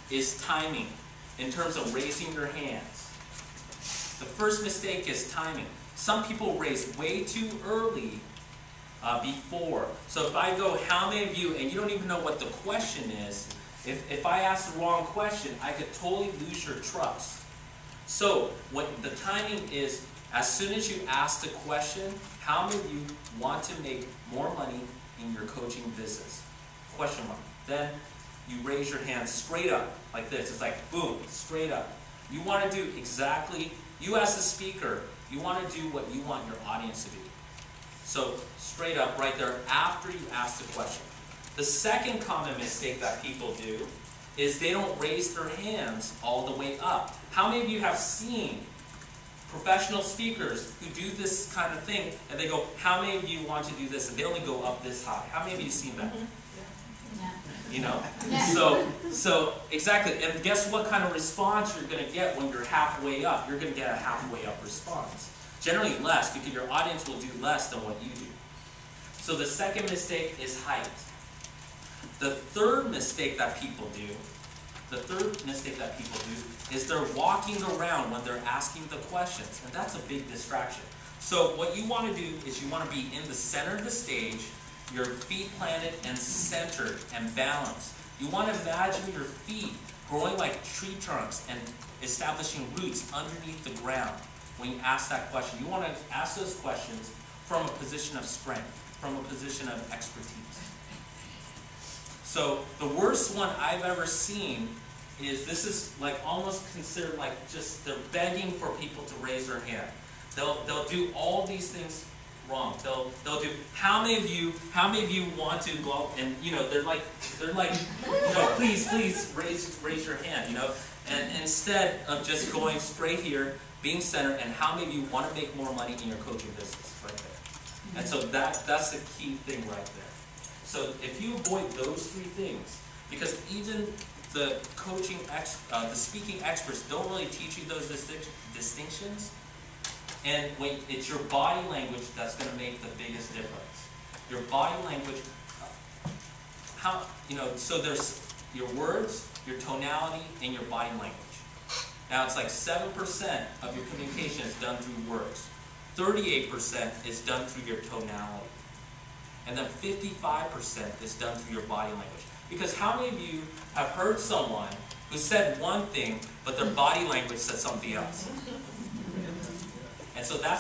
is timing in terms of raising your hands. The first mistake is timing. Some people raise way too early before. So if I go, how many of you, and you don't even know what the question is, if I ask the wrong question, I could totally lose your trust. So what the timing is, as soon as you ask the question, how many of you want to make more money in your coaching business? Question mark. Then you raise your hand straight up, like this. It's like, boom, straight up. You want to do exactly, you as the speaker, you want to do what you want your audience to do. So straight up right there after you ask the question. The second common mistake that people do is they don't raise their hands all the way up. How many of you have seen professional speakers who do this kind of thing and they go, how many of you want to do this? And they only go up this high. How many of you have seen that? Yeah. You know? So exactly. And guess what kind of response you're going to get when you're halfway up? You're going to get a halfway up response. Generally less, because your audience will do less than what you do. So the second mistake is height. The third mistake that people do is they're walking around when they're asking the questions, and that's a big distraction. So what you want to do is you want to be in the center of the stage, your feet planted and centered and balanced. You want to imagine your feet growing like tree trunks and establishing roots underneath the ground when you ask that question. You want to ask those questions from a position of strength, from a position of expertise. So the worst one I've ever seen is, this is like almost considered like just they're begging for people to raise their hand. They'll do all these things wrong. They'll do, how many of you want to go, and you know they're like you know, please raise your hand, you know, and instead of just going straight here, being centered, and how many of you want to make more money in your coaching business right there. And so that's the key thing right there. So if you avoid those three things, because even the the speaking experts don't really teach you those distinctions, and when it's your body language that's going to make the biggest difference. Your body language, so there's your words, your tonality, and your body language. Now it's like 7% of your communication is done through words. 38% is done through your tonality. And then 55% is done through your body language. Because how many of you have heard someone who said one thing, but their body language said something else? And so that's